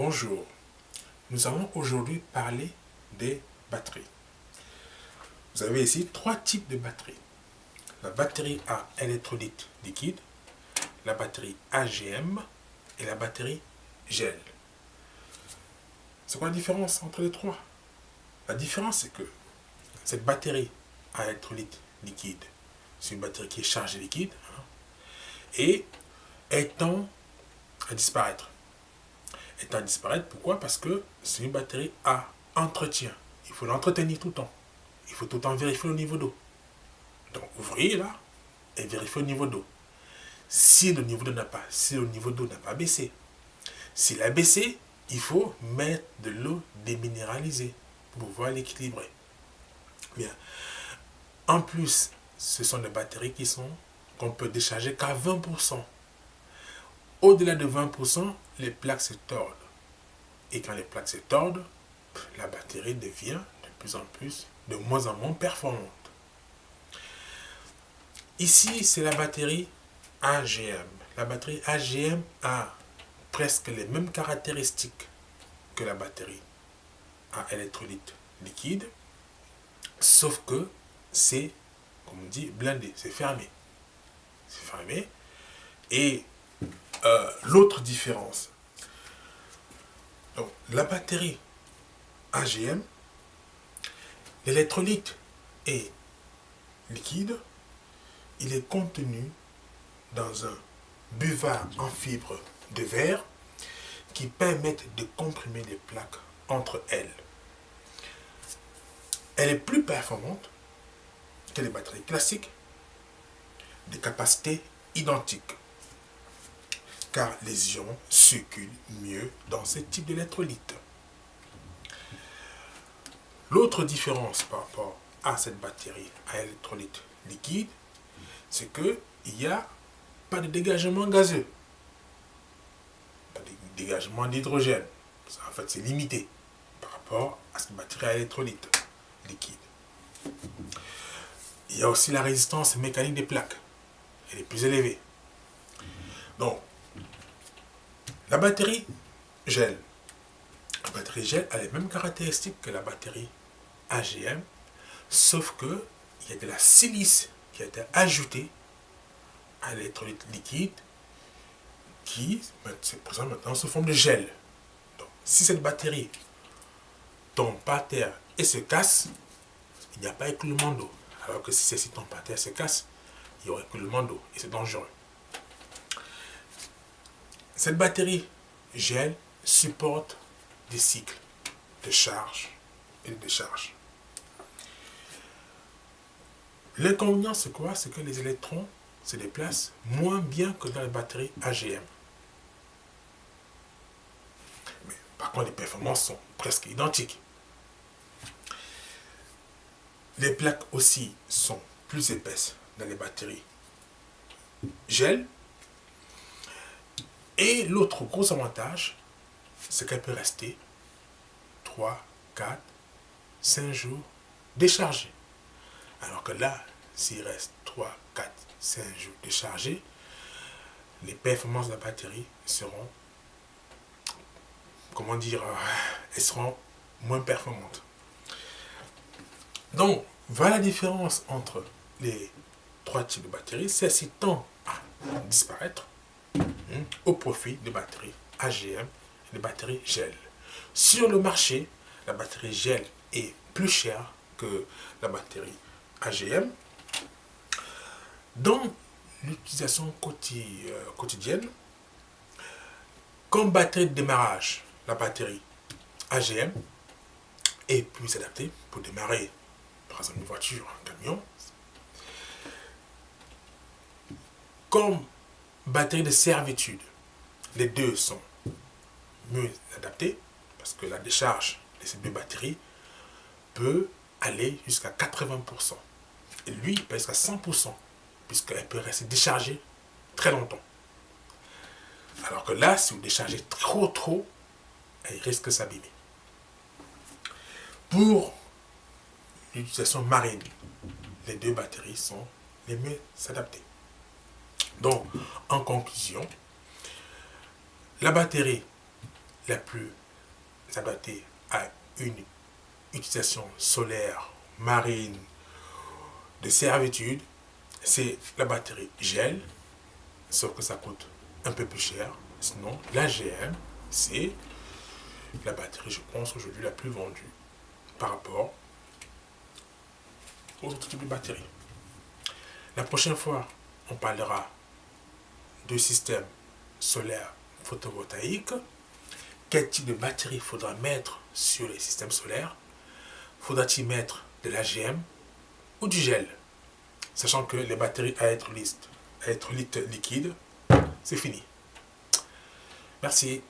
Bonjour, nous allons aujourd'hui parler des batteries. Vous avez ici trois types de batteries. La batterie à électrolyte liquide, la batterie AGM et la batterie gel. C'est quoi la différence entre les trois? La différence c'est que cette batterie à électrolyte liquide, c'est une batterie qui est chargée liquide et elle tend à disparaître. Pourquoi? Parce que c'est une batterie à entretien. Il faut l'entretenir tout le temps. Il faut tout le temps vérifier le niveau d'eau. Donc ouvrez là et vérifiez le niveau d'eau. Si le niveau d'eau n'a pas baissé, s'il a baissé, il faut mettre de l'eau déminéralisée pour pouvoir l'équilibrer. Bien. En plus, ce sont des batteries qu'on peut décharger qu'à 20%. Au-delà de 20%, les plaques se tordent. Et quand les plaques se tordent, la batterie devient de moins en moins performante. Ici, c'est la batterie AGM. La batterie AGM a presque les mêmes caractéristiques que la batterie à électrolyte liquide, sauf que c'est, comme on dit, blindé, c'est fermé. C'est fermé. Et l'autre différence, donc la batterie AGM, l'électrolyte est liquide, il est contenu dans un buvard en fibre de verre qui permettent de comprimer les plaques entre elles. Elle est plus performante que les batteries classiques de capacité identique, car les ions circulent mieux dans ce type d'électrolyte. L'autre différence par rapport à cette batterie à électrolyte liquide, c'est qu'il n'y a pas de dégagement gazeux, pas de dégagement d'hydrogène. En fait, c'est limité par rapport à cette batterie à électrolyte liquide. Il y a aussi la résistance mécanique des plaques. Elle est plus élevée. Donc, la batterie gel. La batterie gel a les mêmes caractéristiques que la batterie AGM, sauf qu'il y a de la silice qui a été ajoutée à l'électrolyte liquide qui se présente maintenant sous forme de gel. Donc, si cette batterie tombe par terre et se casse, il n'y a pas écoulement d'eau. Alors que si celle-ci tombe par terre et se casse, il y aura écoulement d'eau et c'est dangereux. Cette batterie gel supporte des cycles de charge et de décharge. L'inconvénient, c'est quoi? C'est que les électrons se déplacent moins bien que dans les batteries AGM. Mais, par contre, les performances sont presque identiques. Les plaques aussi sont plus épaisses dans les batteries gel. Et l'autre gros avantage, c'est qu'elle peut rester 3, 4, 5 jours déchargée. Alors que là, s'il reste 3, 4, 5 jours déchargés, les performances de la batterie seront, elles seront moins performantes. Donc, voilà la différence entre les trois types de batteries. Celle-ci tend à disparaître au profit des batteries AGM et des batteries gel. Sur le marché, la batterie gel est plus chère que la batterie AGM. Dans l'utilisation quotidienne, comme batterie de démarrage, la batterie AGM est plus adaptée pour démarrer, par exemple, une voiture, un camion. Comme batterie de servitude, les deux sont mieux adaptés parce que la décharge de ces deux batteries peut aller jusqu'à 80%. Et lui, il peut jusqu'à 100%, puisqu'elle peut rester déchargée très longtemps. Alors que là, si vous déchargez trop, elle risque de s'abîmer. Pour l'utilisation marine, les deux batteries sont les mieux adaptées. Donc, en conclusion, la batterie la plus adaptée à une utilisation solaire, marine, de servitude, c'est la batterie gel, sauf que ça coûte un peu plus cher. Sinon, la GM, c'est la batterie, je pense, aujourd'hui la plus vendue par rapport aux autres types de batteries. La prochaine fois, on parlera de système solaire photovoltaïque. Quel type de batterie faudra mettre sur les systèmes solaires? Faudra-t-il mettre de l'AGM ou du gel? Sachant que les batteries à être liquides, c'est fini. Merci.